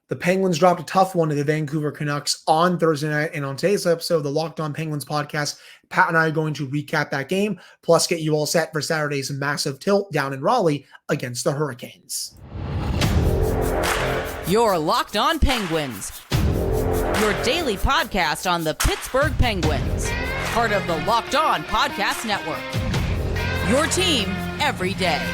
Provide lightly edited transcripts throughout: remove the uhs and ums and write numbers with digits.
The Penguins dropped a tough one to the Vancouver Canucks on Thursday night. And on today's episode of the Locked On Penguins podcast, Pat and I are going to recap that game, plus get you all set for Saturday's massive tilt down in Raleigh against the Hurricanes. You're Locked On Penguins, your daily podcast on the Pittsburgh Penguins, part of the Locked On Podcast Network. Your team every day.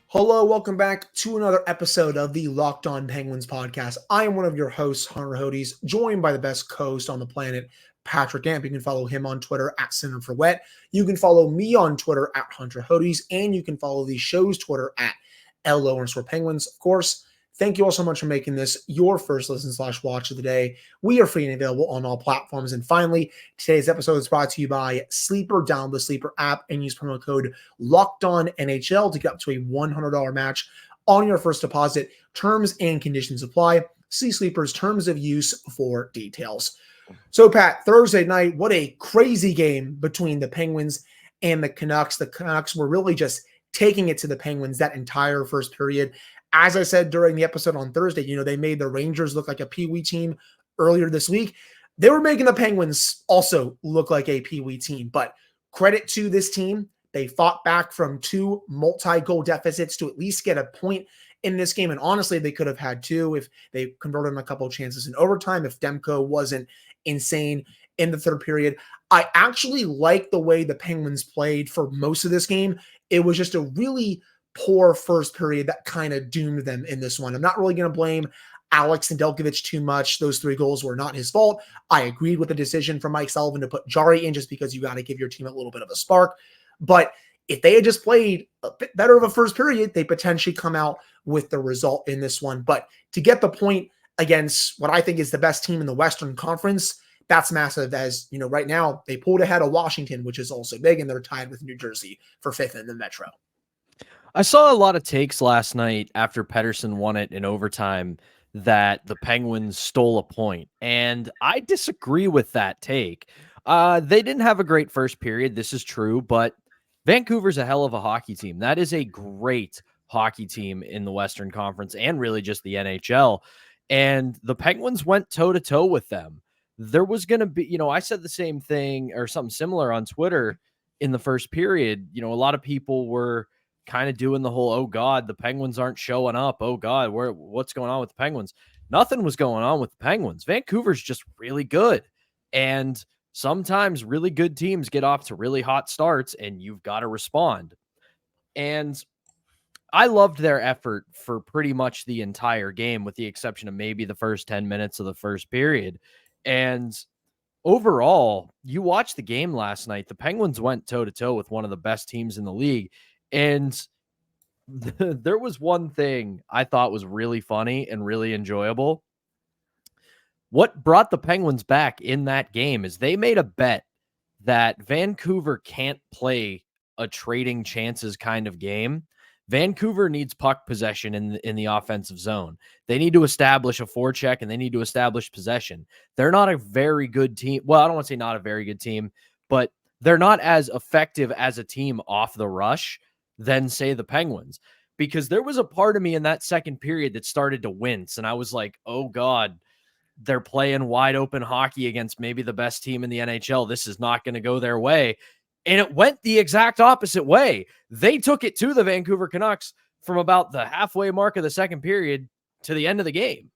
Hello, welcome back to another episode of the Locked On Penguins podcast. I am one of your hosts, Hunter Hodes, joined by the best co-host on the planet, Patrick Amp. You can follow him on Twitter at Center for Wet. You can follow me on Twitter at Hunter Hodes, and you can follow the show's Twitter at LO_Penguins. Of course, thank you all so much for making this your first listen/watch of the day. We are free and available on all platforms. And finally, today's episode is brought to you by Sleeper. Download the Sleeper app and use promo code LOCKEDONNHL to get up to a $100 match on your first deposit. Terms and conditions apply. See Sleeper's terms of use for details. So, Pat, Thursday night, what a crazy game between the Penguins and the Canucks. The Canucks were really just taking it to the Penguins that entire first period. As I said during the episode on Thursday, they made the Rangers look like a peewee team earlier this week. They were making the Penguins also look like a peewee team. But credit to this team. They fought back from two multi-goal deficits to at least get a point in this game. And honestly, they could have had two if they converted on a couple of chances in overtime, if Demko wasn't insane in the third period. I actually like the way the Penguins played for most of this game. It was just a really poor first period that kind of doomed them in this one. I'm not really going to blame Alex Nedeljkovic too much. Those three goals were not his fault. I agreed with the decision from Mike Sullivan to put Jarry in just because you got to give your team a little bit of a spark. But if they had just played a bit better of a first period, they potentially come out with the result in this one. But to get the point against what I think is the best team in the Western Conference, that's massive. As right now they pulled ahead of Washington, which is also big, and they're tied with New Jersey for fifth in the Metro. I saw a lot of takes last night after Pettersson won it in overtime that the Penguins stole a point, and I disagree with that take. They didn't have a great first period. This is true, but Vancouver's a hell of a hockey team. That is a great hockey team in the Western Conference and really just the NHL. And the Penguins went toe-to-toe with them. There was going to be, I said the same thing or something similar on Twitter in the first period. A lot of people were kind of doing the whole, oh God, the Penguins aren't showing up. Oh God, what's going on with the Penguins? Nothing was going on with the Penguins. Vancouver's just really good. And sometimes really good teams get off to really hot starts and you've got to respond. And I loved their effort for pretty much the entire game, with the exception of maybe the first 10 minutes of the first period. And overall, you watched the game last night. The Penguins went toe-to-toe with one of the best teams in the league. And there was one thing I thought was really funny and really enjoyable. What brought the Penguins back in that game is they made a bet that Vancouver can't play a trading chances kind of game. Vancouver needs puck possession in the offensive zone. They need to establish a forecheck and they need to establish possession. They're not a very good team. Well, I don't want to say not a very good team, but they're not as effective as a team off the rush than, say, the Penguins. Because there was a part of me in that second period that started to wince, and I was like, oh God, they're playing wide open hockey against maybe the best team in the NHL. This is not going to go their way. And it went the exact opposite way. They took it to the Vancouver Canucks from about the halfway mark of the second period to the end of the game.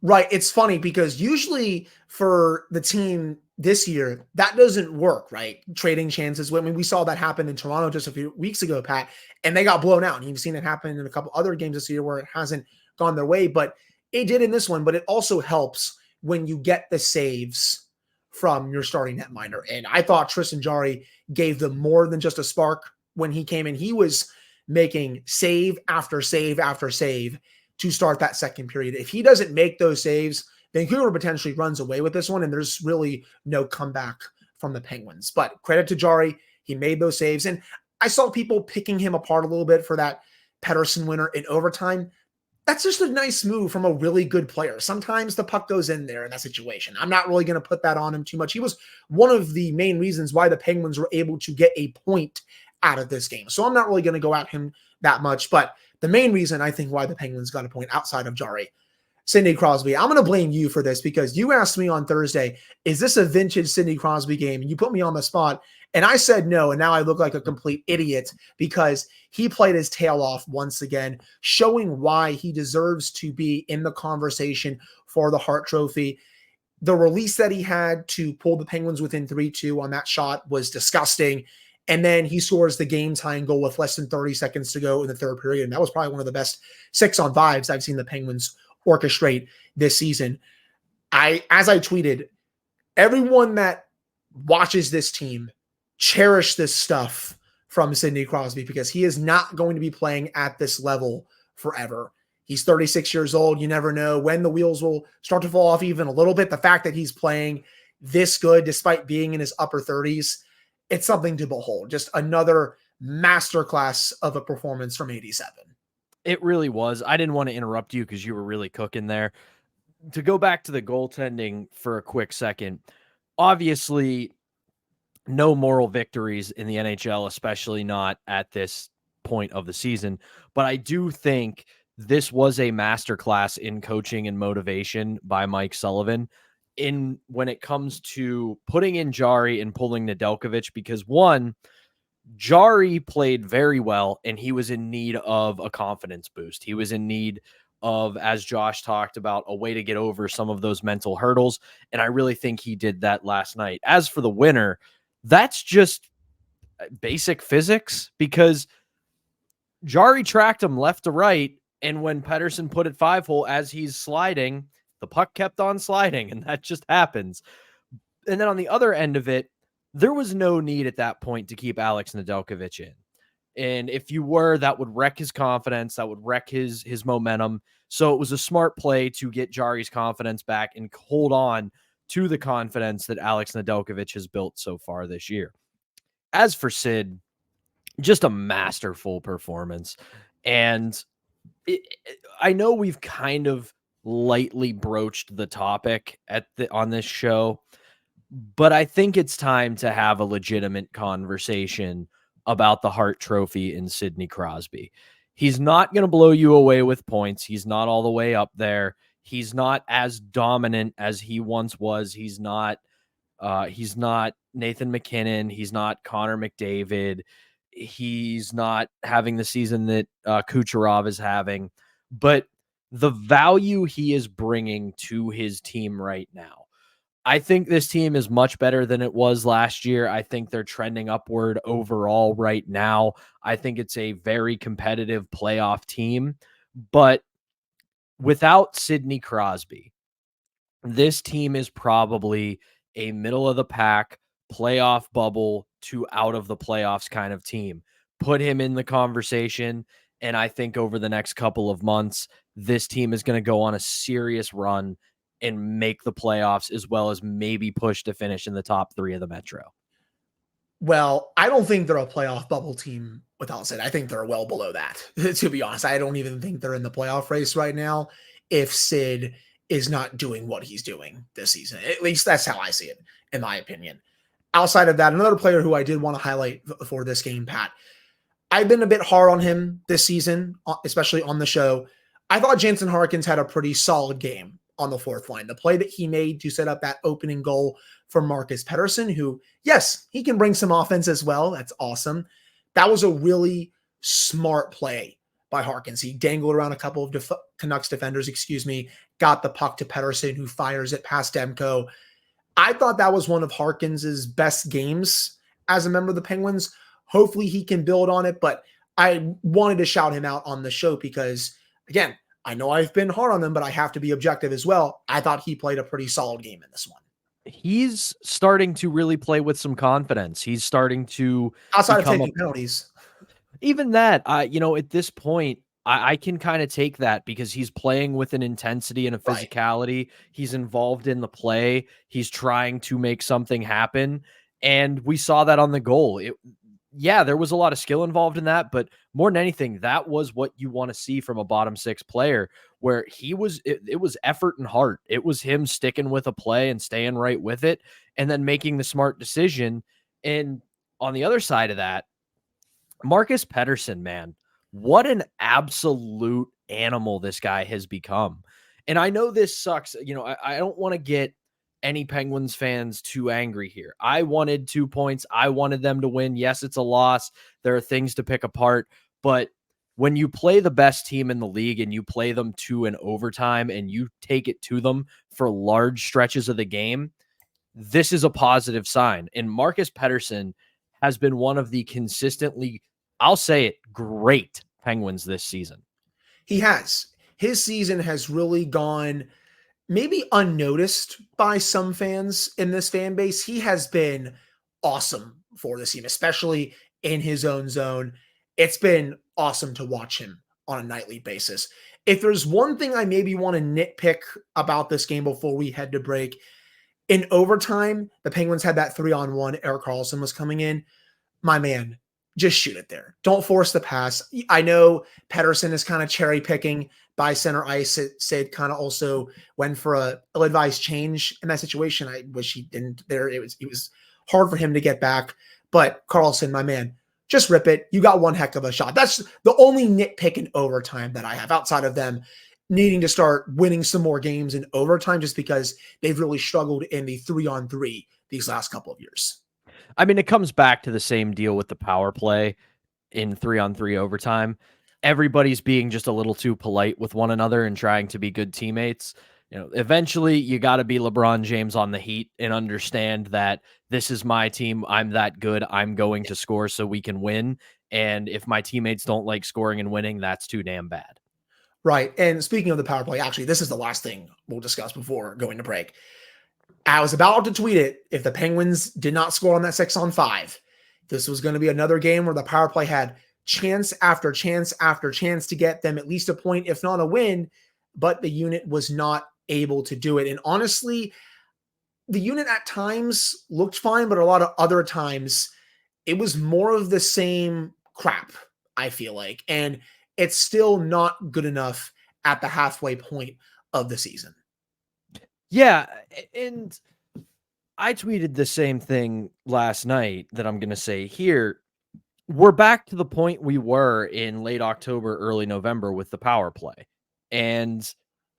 Right. It's funny because usually for the team this year, that doesn't work, right? Trading chances. I mean, we saw that happen in Toronto just a few weeks ago, Pat, and they got blown out. And you've seen it happen in a couple other games this year where it hasn't gone their way, but it did in this one. But it also helps when you get the saves from your starting netminder. And I thought Tristan Jarry gave them more than just a spark when he came in. He was making save after save after save to start that second period. If he doesn't make those saves, Vancouver potentially runs away with this one, and there's really no comeback from the Penguins. But credit to Jarry, he made those saves. And I saw people picking him apart a little bit for that Pettersson winner in overtime. That's just a nice move from a really good player. Sometimes the puck goes in there in that situation. I'm not really going to put that on him too much. He was one of the main reasons why the Penguins were able to get a point out of this game. So I'm not really going to go at him that much. But the main reason I think why the Penguins got a point outside of Jarry, Sidney Crosby, I'm going to blame you for this because you asked me on Thursday, is this a vintage Sidney Crosby game? And you put me on the spot. And I said no, and now I look like a complete idiot because he played his tail off once again, showing why he deserves to be in the conversation for the Hart Trophy. The release that he had to pull the Penguins within 3-2 on that shot was disgusting. And then he scores the game-tying goal with less than 30 seconds to go in the third period. And that was probably one of the best 6-on-5s I've seen the Penguins orchestrate this season. As I tweeted, everyone that watches this team cherish this stuff from Sidney Crosby because he is not going to be playing at this level forever. He's 36 years old. You never know when the wheels will start to fall off even a little bit. The fact that he's playing this good despite being in his upper 30s, it's something to behold. Just another masterclass of a performance from 87. It really was. I didn't want to interrupt you because you were really cooking there. To go back to the goaltending for a quick second, obviously no moral victories in the NHL, especially not at this point of the season. But I do think this was a masterclass in coaching and motivation by Mike Sullivan in when it comes to putting in Jarry and pulling Nedeljkovic, because one, Jarry played very well and he was in need of a confidence boost. He was in need of, as Josh talked about, a way to get over some of those mental hurdles. And I really think he did that last night. As for the winner, that's just basic physics because Jarry tracked him left to right. And when Pettersson put it 5-hole as he's sliding, the puck kept on sliding, and that just happens. And then on the other end of it, there was no need at that point to keep Alex Nedeljkovic in. And if you were, that would wreck his confidence. That would wreck his momentum. So it was a smart play to get Jarry's confidence back and hold on to the confidence that Alex Nedeljkovic has built so far this year. As for Sid, just a masterful performance. And I know we've kind of lightly broached the topic on this show, but I think it's time to have a legitimate conversation about the Hart Trophy and Sidney Crosby. He's not going to blow you away with points. He's not all the way up there. He's not as dominant as he once was. He's not Nathan McKinnon. He's not Connor McDavid. He's not having the season that Kucherov is having. But the value he is bringing to his team right now, I think this team is much better than it was last year. I think they're trending upward overall right now. I think it's a very competitive playoff team. But without Sidney Crosby, this team is probably a middle of the pack playoff bubble to out of the playoffs kind of team. Put him in the conversation, and I think over the next couple of months, this team is going to go on a serious run and make the playoffs, as well as maybe push to finish in the top 3 of the Metro. Well, I don't think they're a playoff bubble team without Sid. I think they're well below that, to be honest. I don't even think they're in the playoff race right now if Sid is not doing what he's doing this season. At least that's how I see it, in my opinion. Outside of that, another player who I did want to highlight for this game, Pat, I've been a bit hard on him this season, especially on the show. I thought Jansen Harkins had a pretty solid game on the fourth line. The play that he made to set up that opening goal for Marcus Pettersson, who, yes, he can bring some offense as well. That's awesome. That was a really smart play by Harkins. He dangled around a couple of Canucks defenders, got the puck to Pettersson, who fires it past Demko. I thought that was one of Harkins's best games as a member of the Penguins. Hopefully he can build on it, but I wanted to shout him out on the show because, again, I know I've been hard on him, but I have to be objective as well. I thought he played a pretty solid game in this one. He's starting to really play with some confidence. He's starting to outside of taking penalties. Even that, at this point, I can kind of take that because he's playing with an intensity and a physicality. Right. He's involved in the play. He's trying to make something happen. And we saw that on the goal. yeah, there was a lot of skill involved in that, but more than anything, that was what you want to see from a bottom six player, where it was effort and heart. It was him sticking with a play and staying right with it and then making the smart decision. And on the other side of that, Marcus Pettersson, man, what an absolute animal this guy has become. And I know this sucks. I don't want to get any Penguins fans too angry here. I wanted 2 points. I wanted them to win. Yes, it's a loss. There are things to pick apart, but when you play the best team in the league and you play them to an overtime and you take it to them for large stretches of the game, this is a positive sign. And Marcus Pettersson has been one of the consistently, I'll say it, great Penguins this season. He has. His season has really gone maybe unnoticed by some fans in this fan base. He has been awesome for this team, especially in his own zone. It's been awesome to watch him on a nightly basis. If there's one thing I maybe want to nitpick about this game before we head to break, in overtime, the Penguins had that 3-on-1. Erik Karlsson was coming in. My man, just shoot it there. Don't force the pass. I know Pettersson is kind of cherry picking by center ice. Sid kind of also went for a ill-advised change in that situation. I wish he didn't there. It was hard for him to get back. But Karlsson, my man, just rip it. You got one heck of a shot. That's the only nitpick in overtime that I have outside of them needing to start winning some more games in overtime, just because they've really struggled in the 3-on-3 these last couple of years. I mean, it comes back to the same deal with the power play in 3-on-3 overtime. Everybody's being just a little too polite with one another and trying to be good teammates. Eventually you got to be LeBron James on the Heat and understand that this is my team. I'm that good. I'm going to score so we can win. And if my teammates don't like scoring and winning, that's too damn bad. Right. And speaking of the power play, actually, this is the last thing we'll discuss before going to break. I was about to tweet it. If the Penguins did not score on that 6-on-5, this was going to be another game where the power play had chance after chance after chance to get them at least a point, if not a win, but the unit was not able to do it. And honestly, the unit at times looked fine, but a lot of other times it was more of the same crap, I feel like. And it's still not good enough at the halfway point of the season. Yeah, and I tweeted the same thing last night that I'm going to say here. We're back to the point we were in late October, early November with the power play, and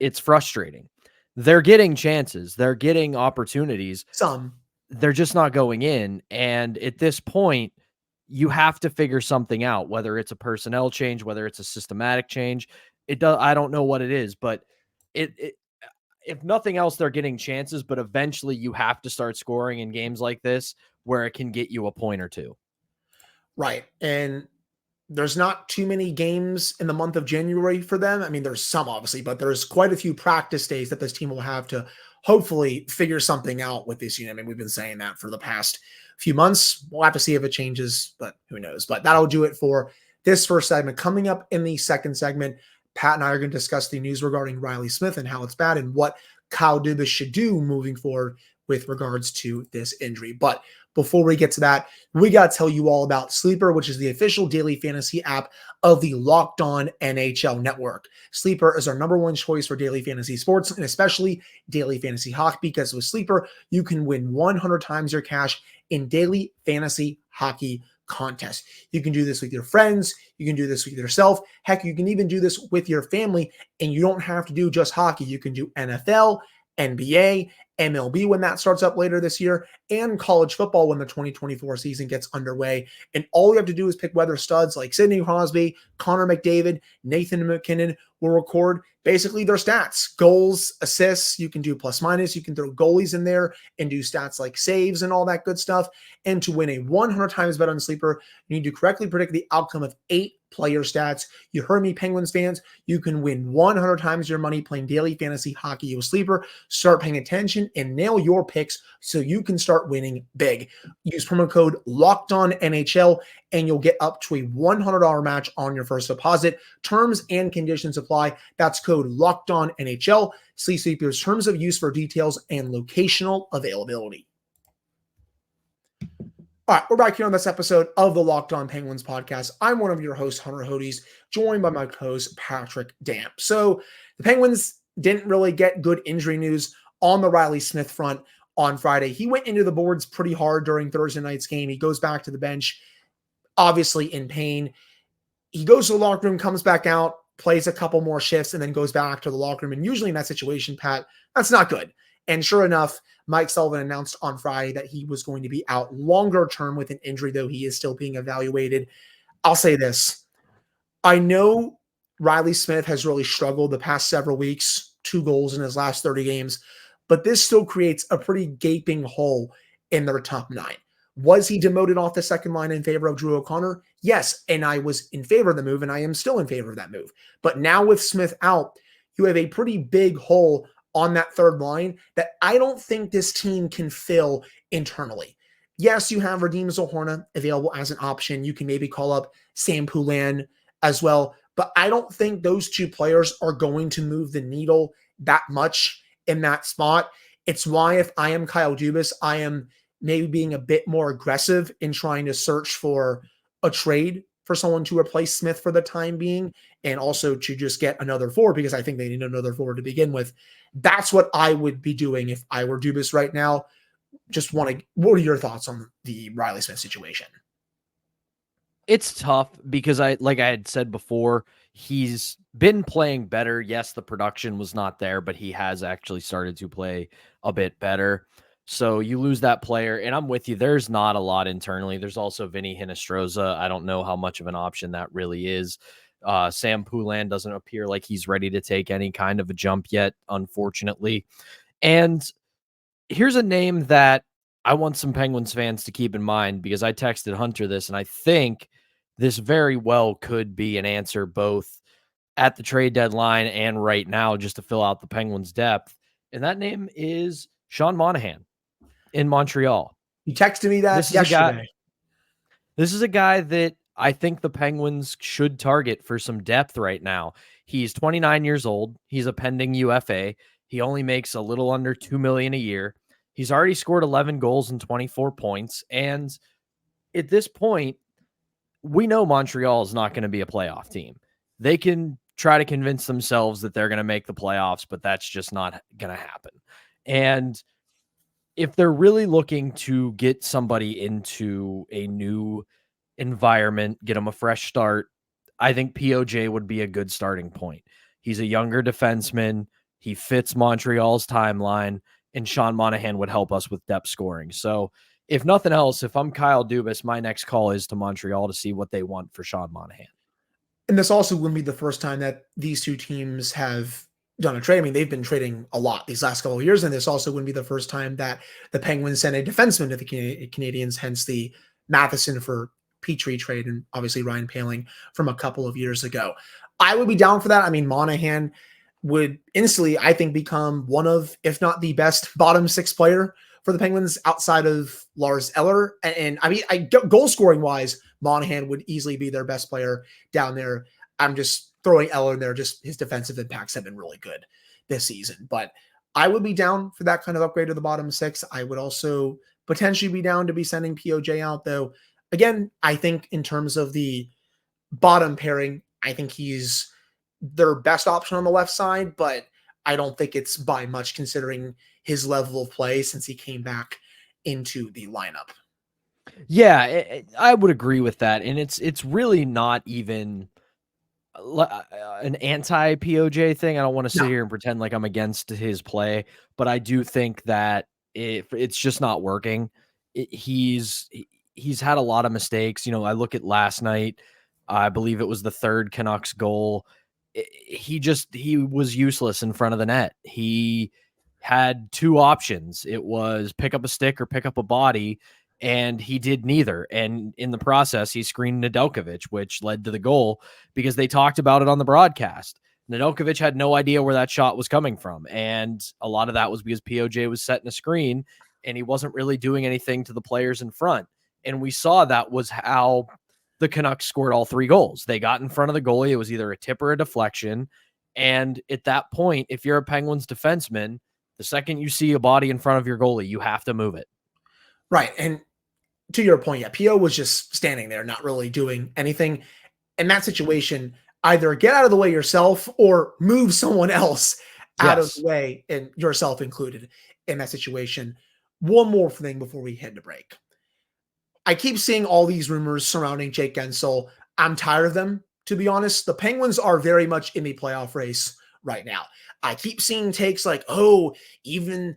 it's frustrating. They're getting chances. They're getting opportunities. Some. They're just not going in, and at this point, you have to figure something out, whether it's a personnel change, whether it's a systematic change. I don't know what it is, but if nothing else, they're getting chances, but eventually you have to start scoring in games like this where it can get you a point or two. Right. And there's not too many games in the month of January for them. I mean, there's some obviously, but there's quite a few practice days that this team will have to hopefully figure something out with this unit. I mean, we've been saying that for the past few months. We'll have to see if it changes, but who knows. But that'll do it for this first segment. Coming up in the second segment, Pat and I are going to discuss the news regarding Reilly Smith and how it's bad and what Kyle Dubas should do moving forward with regards to this injury. But before we get to that, we got to tell you all about Sleeper, which is the official daily fantasy app of the Locked On NHL Network. Sleeper is our number one choice for daily fantasy sports and especially daily fantasy hockey, because with Sleeper, you can win 100 times your cash in daily fantasy hockey contest. You can do this with your friends. You can do this with yourself. Heck, you can even do this with your family, and you don't have to do just hockey. You can do NFL, NBA, MLB when that starts up later this year, and college football when the 2024 season gets underway. And all you have to do is pick whether studs like Sidney Crosby, Connor McDavid, Nathan McKinnon will record basically their stats, goals, assists. You can do plus minus. You can throw goalies in there and do stats like saves and all that good stuff. And to win a 100 times bet on Sleeper, you need to correctly predict the outcome of 8 player stats. You heard me, Penguins fans. You can win 100 times your money playing daily fantasy hockey with Sleeper. Start paying attention and nail your picks so you can start winning big. Use promo code LOCKEDONNHL and you'll get up to a $100 match on your first deposit. Terms and conditions apply. That's code LOCKEDONNHL. See Sleeper's terms of use for details and locational availability. All right, we're back here on this episode of the Locked On Penguins podcast. I'm one of your hosts, Hunter Hodes, joined by my co-host, Patrick Damp. So the Penguins didn't really get good injury news on the Reilly Smith front on Friday. He went into the boards pretty hard during Thursday night's game. He goes back to the bench, obviously in pain. He goes to the locker room, comes back out, plays a couple more shifts, and then goes back to the locker room. And usually in that situation, Pat, that's not good. And sure enough, Mike Sullivan announced on Friday that he was going to be out longer term with an injury, though he is still being evaluated. I'll say this. I know Reilly Smith has really struggled the past several weeks, 2 goals in his last 30 games, but this still creates a pretty gaping hole in their top 9. Was he demoted off the second line in favor of Drew O'Connor? Yes, and I was in favor of the move, and I am still in favor of that move. But now with Smith out, you have a pretty big hole on that third line that I don't think this team can fill internally. Yes, you have Radim Zohorna available as an option. You can maybe call up Sam Poulin as well, but I don't think those 2 players are going to move the needle that much in that spot. It's why if I am Kyle Dubas, I am maybe being a bit more aggressive in trying to search for a trade for someone to replace Smith for the time being, and also to just get another forward, because I think they need another forward to begin with. That's what I would be doing if I were Dubas right now. What are your thoughts on the Reilly Smith situation? It's tough because like I had said before, he's been playing better. Yes, the production was not there, but he has actually started to play a bit better. So you lose that player, and I'm with you. There's not a lot internally. There's also Vinny Hinostroza. I don't know how much of an option that really is. Sam Poulin doesn't appear like he's ready to take any kind of a jump yet, unfortunately. And here's a name that I want some Penguins fans to keep in mind, because I texted Hunter this, and I think this very well could be an answer both at the trade deadline and right now, just to fill out the Penguins' depth. And that name is Sean Monahan in Montreal. You texted me that yesterday. This is a guy that I think the Penguins should target for some depth right now. He's 29 years old. He's a pending UFA. He only makes a little under $2 million a year. He's already scored 11 goals and 24 points. And at this point, we know Montreal is not going to be a playoff team. They can try to convince themselves that they're going to make the playoffs, but that's just not going to happen. And if they're really looking to get somebody into a new environment, get them a fresh start, I think POJ would be a good starting point. He's a younger defenseman. He fits Montreal's timeline, and Sean Monahan would help us with depth scoring. So if nothing else, if I'm Kyle Dubas, my next call is to Montreal to see what they want for Sean Monahan. And this also wouldn't be the first time that these 2 teams have done a trade. I mean, they've been trading a lot these last couple of years, and this also wouldn't be the first time that the Penguins sent a defenseman to the Canadians, hence the Matheson for Petrie trade, and obviously Ryan Poehling from a couple of years ago. I would be down for that. I mean, Monahan would instantly, I think, become one of, if not the best bottom 6 player for the Penguins outside of Lars Eller. And I mean, goal scoring wise, Monahan would easily be their best player down there. I'm just throwing Eller in there. Just his defensive impacts have been really good this season. But I would be down for that kind of upgrade to the bottom 6. I would also potentially be down to be sending POJ out, though. Again, I think in terms of the bottom pairing, I think he's their best option on the left side, but I don't think it's by much considering his level of play since he came back into the lineup. Yeah, I would agree with that. And it's really not even an anti-POJ thing. I don't want to sit here and pretend like I'm against his play, but I do think that it's just not working. He's had a lot of mistakes. You know, I look at last night, I believe it was the 3rd Canucks goal. He was useless in front of the net. He had 2 options. It was pick up a stick or pick up a body, and he did neither. And in the process, he screened Nedeljkovic, which led to the goal because they talked about it on the broadcast. Nedeljkovic had no idea where that shot was coming from. And a lot of that was because POJ was setting a screen and he wasn't really doing anything to the players in front. And we saw that was how the Canucks scored all 3 goals. They got in front of the goalie. It was either a tip or a deflection. And at that point, if you're a Penguins defenseman, the second you see a body in front of your goalie, you have to move it. Right. And to your point, yeah, PO was just standing there, not really doing anything. In that situation, either get out of the way yourself or move someone else out of the Yes. way, and yourself included in that situation. One more thing before we head to break. I keep seeing all these rumors surrounding Jake Guentzel. I'm tired of them, to be honest. The Penguins are very much in the playoff race right now. I keep seeing takes like, oh, even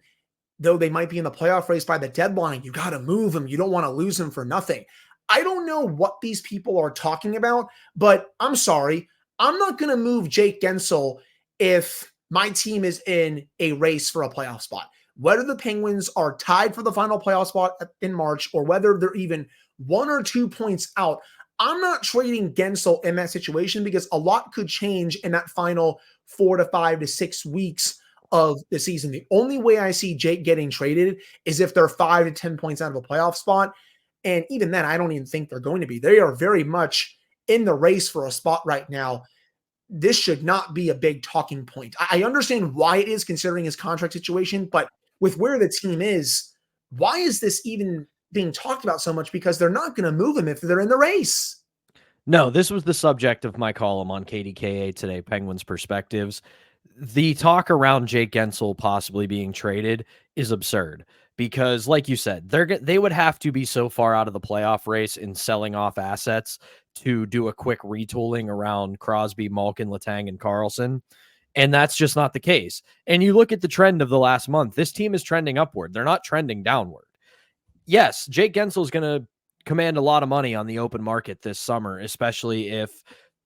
though they might be in the playoff race by the deadline, you got to move him. You don't want to lose him for nothing. I don't know what these people are talking about, but I'm sorry. I'm not going to move Jake Guentzel if my team is in a race for a playoff spot. Whether the Penguins are tied for the final playoff spot in March or whether they're even 1 or 2 points out, I'm not trading Guentzel in that situation because a lot could change in that final 4 to 5 to 6 weeks of the season. The only way I see Jake getting traded is if they're 5 to 10 points out of a playoff spot. And even then, I don't even think they're going to be. They are very much in the race for a spot right now. This should not be a big talking point. I understand why it is considering his contract situation, but with where the team is, why is this even being talked about so much? Because they're not going to move him if they're in the race. No, this was the subject of my column on KDKA today, Penguins Perspectives. The talk around Jake Guentzel possibly being traded is absurd because, like you said, they would have to be so far out of the playoff race in selling off assets to do a quick retooling around Crosby, Malkin, Letang, and Carlson. And that's just not the case. And you look at the trend of the last month, this team is trending upward. They're not trending downward. Yes, Jake Guentzel is going to command a lot of money on the open market this summer, especially if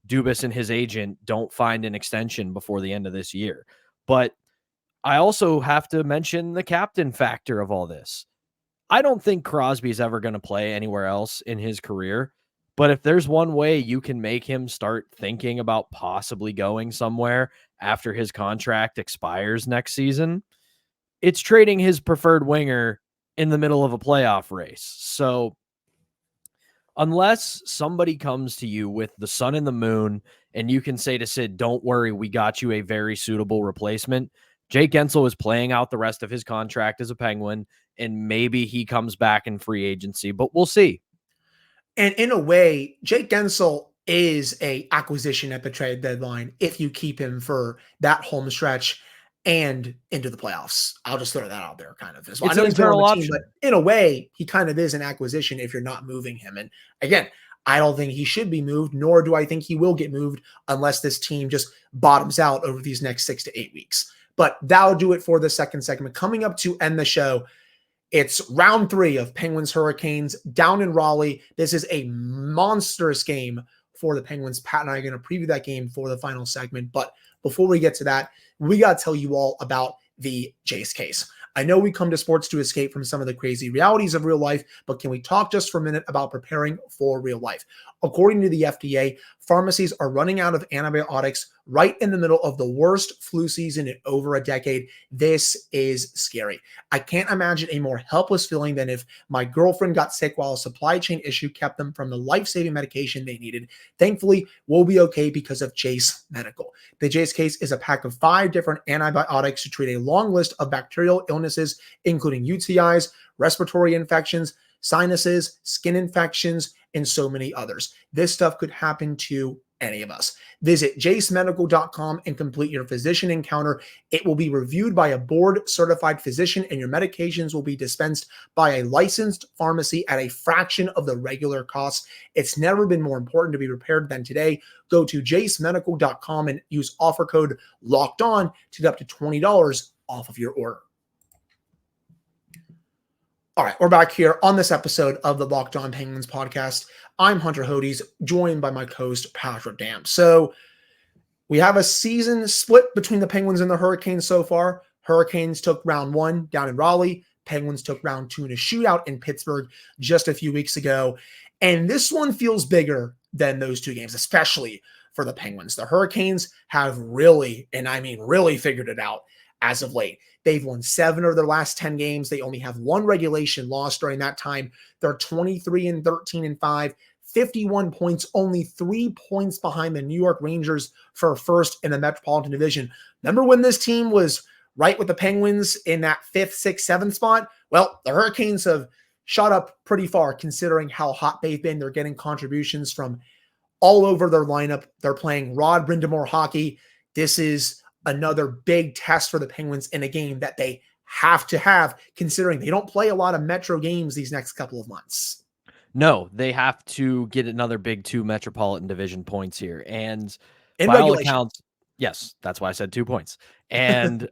Dubas and his agent don't find an extension before the end of this year. But I also have to mention the captain factor of all this. I don't think Crosby is ever going to play anywhere else in his career. But if there's one way you can make him start thinking about possibly going somewhere after his contract expires next season, it's trading his preferred winger in the middle of a playoff race. So unless somebody comes to you with the sun and the moon and you can say to Sid, don't worry, we got you a very suitable replacement, Jake Guentzel is playing out the rest of his contract as a Penguin, and maybe he comes back in free agency, but we'll see. And in a way, Jake Guentzel is a acquisition at the trade deadline if you keep him for that home stretch and into the playoffs. I'll just throw that out there kind of as well. It's I know an he's been on internal the team, option. but in a way, he kind of is an acquisition if you're not moving him. And again, I don't think he should be moved, nor do I think he will get moved unless this team just bottoms out over these next 6 to 8 weeks. But that'll do it for the second segment. Coming up to end the show, it's round 3 of Penguins Hurricanes down in Raleigh. This is a monstrous game for the Penguins. Pat and I are going to preview that game for the final segment. But before we get to that, we got to tell you all about the Jace case. I know we come to sports to escape from some of the crazy realities of real life, but can we talk just for a minute about preparing for real life? According to the FDA, pharmacies are running out of antibiotics right in the middle of the worst flu season in over a decade. This is scary. I can't imagine a more helpless feeling than if my girlfriend got sick while a supply chain issue kept them from the life-saving medication they needed. Thankfully, we'll be okay because of Jace Medical. The Jace case is a pack of 5 different antibiotics to treat a long list of bacterial illnesses, including UTIs, respiratory infections, sinuses, skin infections, and so many others. This stuff could happen to any of us. Visit jacemedical.com and complete your physician encounter. It will be reviewed by a board-certified physician, and your medications will be dispensed by a licensed pharmacy at a fraction of the regular cost. It's never been more important to be prepared than today. Go to jacemedical.com and use offer code LOCKEDON to get up to $20 off of your order. All right, we're back here on this episode of the Locked On Penguins podcast. I'm Hunter Hodes, joined by my co-host Patrick Dam. So we have a season split between the Penguins and the Hurricanes so far. Hurricanes took round 1 down in Raleigh. Penguins took round 2 in a shootout in Pittsburgh just a few weeks ago. And this one feels bigger than those 2 games, especially for the Penguins. The Hurricanes have really, and I mean really, figured it out as of late. They've won 7 of their last 10 games. They only have 1 regulation loss during that time. They're 23-13-5, 51 points, only 3 points behind the New York Rangers for first in the Metropolitan Division. Remember when this team was right with the Penguins in that 5th, 6th, 7th spot? Well, the Hurricanes have shot up pretty far considering how hot they've been. They're getting contributions from all over their lineup. They're playing Rod Brindamore hockey. This is another big test for the Penguins in a game that they have to have, considering they don't play a lot of Metro games these next couple of months. No, they have to get another big 2 Metropolitan Division points here. And In by all regulation. accounts, yes, that's why I said 2 points. And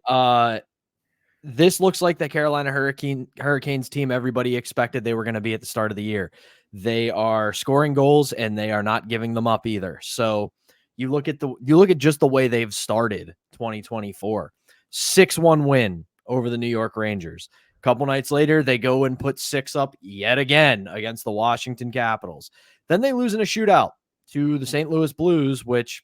this looks like the Carolina Hurricanes team everybody expected they were going to be at the start of the year. They are scoring goals and they are not giving them up either. So you look at just the way they've started 2024. 6-1 win over the New York Rangers. A couple nights later, they go and put 6 up yet again against the Washington Capitals. Then they lose in a shootout to the St. Louis Blues, which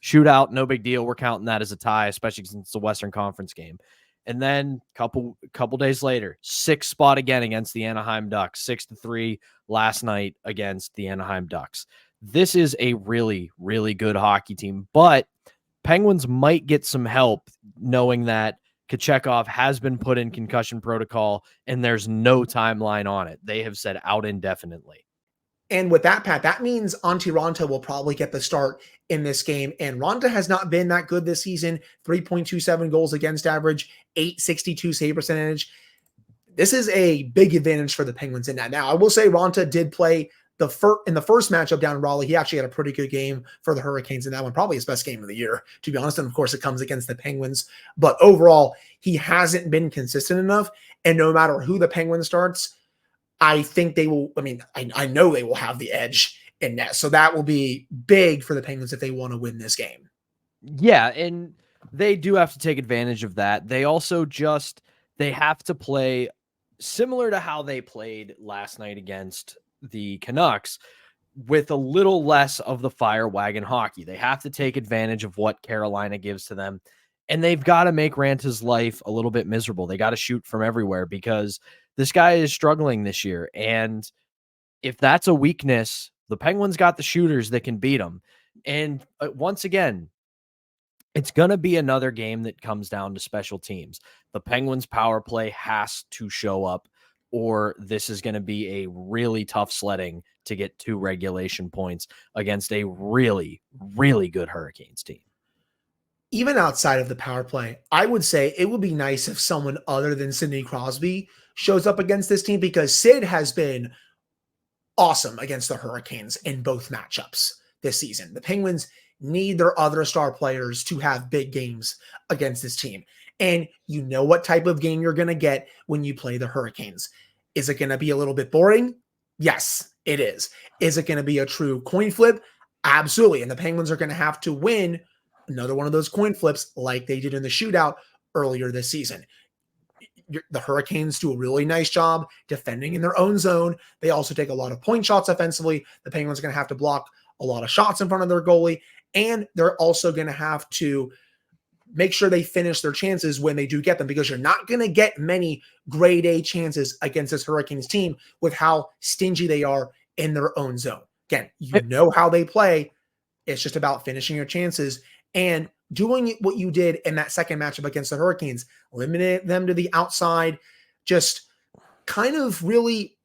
shootout, no big deal. We're counting that as a tie, especially since it's a Western Conference game. And then couple days later, 6 spot again against the Anaheim Ducks, 6-3 last night against the Anaheim Ducks. This is a really, really good hockey team, but Penguins might get some help knowing that Kochetkov has been put in concussion protocol and there's no timeline on it. They have said out indefinitely. And with that, Pat, that means Antti Raanta will probably get the start in this game. And Raanta has not been that good this season. 3.27 goals against average, .862 save percentage. This is a big advantage for the Penguins in that. Now, I will say Raanta did play in the first matchup down in Raleigh. He actually had a pretty good game for the Hurricanes in that one, probably his best game of the year, to be honest. And of course, it comes against the Penguins. But overall, he hasn't been consistent enough. And no matter who the Penguins starts, I think they will. I mean, I know they will have the edge in net. So that will be big for the Penguins if they want to win this game. Yeah, and they do have to take advantage of that. They also they have to play similar to how they played last night against the Canucks, with a little less of the fire wagon hockey. They have to take advantage of what Carolina gives to them. And they've got to make Ranta's life a little bit miserable. They got to shoot from everywhere because this guy is struggling this year. And if that's a weakness, the Penguins got the shooters that can beat them. And once again, it's going to be another game that comes down to special teams. The Penguins power play has to show up, or this is going to be a really tough sledding to get 2 regulation points against a really, really good Hurricanes team. Even outside of the power play, I would say it would be nice if someone other than Sidney Crosby shows up against this team, because Sid has been awesome against the Hurricanes in both matchups this season. The Penguins need their other star players to have big games against this team. And you know what type of game you're going to get when you play the Hurricanes. Is it going to be a little bit boring? Yes, it is. Is it going to be a true coin flip? Absolutely. And the Penguins are going to have to win another one of those coin flips like they did in the shootout earlier this season. The Hurricanes do a really nice job defending in their own zone. They also take a lot of point shots offensively. The Penguins are going to have to block a lot of shots in front of their goalie, and they're also going to have to make sure they finish their chances when they do get them, because you're not going to get many grade A chances against this Hurricanes team with how stingy they are in their own zone. Again, you know how they play. It's just about finishing your chances and doing what you did in that second matchup against the Hurricanes, limiting them to the outside, just kind of really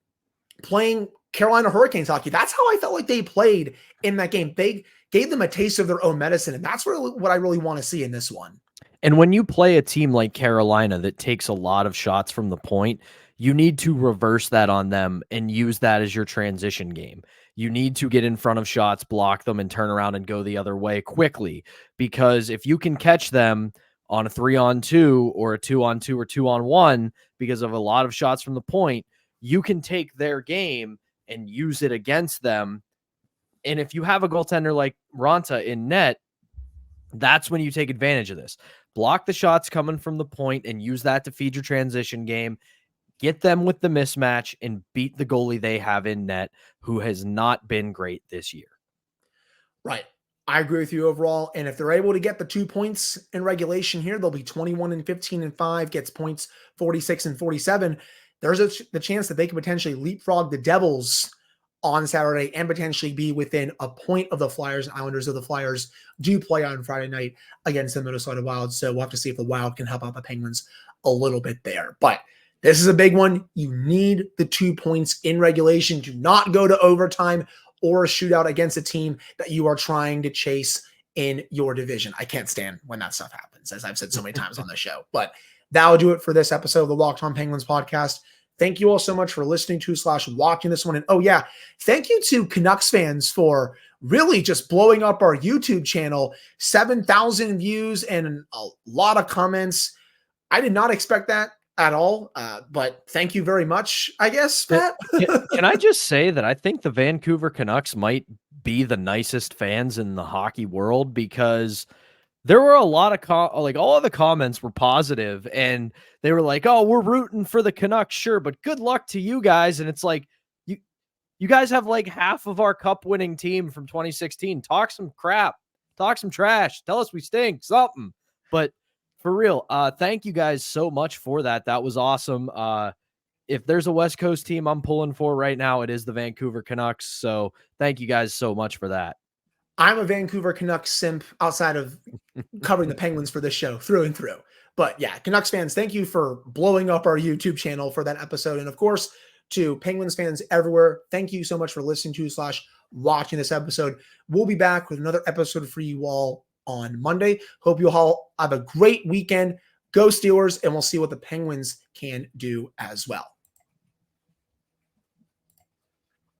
playing Carolina Hurricanes hockey. That's how I felt like they played in that game. They gave them a taste of their own medicine, and that's really what I really want to see in this one. And when you play a team like Carolina that takes a lot of shots from the point, you need to reverse that on them and use that as your transition game. You need to get in front of shots, block them, and turn around and go the other way quickly. Because if you can catch them on a 3-on-2 or a 2-on-2 or 2-on-1 because of a lot of shots from the point, you can take their game and use it against them. And if you have a goaltender like Raanta in net, that's when you take advantage of this. Block the shots coming from the point and use that to feed your transition game. Get them with the mismatch and beat the goalie they have in net, who has not been great this year. Right. I agree with you overall. And if they're able to get the 2 points in regulation here, they'll be 21-15-5, gets points 46-47. There's the chance that they could potentially leapfrog the Devils on Saturday and potentially be within a point of the Flyers and Islanders, of the Flyers do play on Friday night against the Minnesota Wild. So we'll have to see if the Wild can help out the Penguins a little bit there. But This is a big one. You need the 2 points in regulation. Do not go to overtime or a shootout against a team that you are trying to chase in your division. I can't stand when that stuff happens, as I've said so many times on the show. But that'll do it for this episode of the Locked On Penguins podcast. Thank you all so much for listening to / watching this one. And oh yeah, thank you to Canucks fans for really just blowing up our YouTube channel. 7,000 views and a lot of comments. I did not expect that at all, but thank you very much, I guess, Pat. Can I just say that I think the Vancouver Canucks might be the nicest fans in the hockey world, because there were a lot of all of the comments were positive, and they were like, "Oh, we're rooting for the Canucks, sure, but good luck to you guys." And it's like, you guys have like half of our cup-winning team from 2016. Talk some crap, talk some trash, tell us we stink, something. But for real, thank you guys so much for that. That was awesome. If there's a West Coast team I'm pulling for right now, it is the Vancouver Canucks. So thank you guys so much for that. I'm a Vancouver Canucks simp outside of covering the Penguins for this show through and through. But yeah, Canucks fans, thank you for blowing up our YouTube channel for that episode. And of course, to Penguins fans everywhere, thank you so much for listening to / watching this episode. We'll be back with another episode for you all on Monday. Hope you all have a great weekend. Go Steelers, and we'll see what the Penguins can do as well.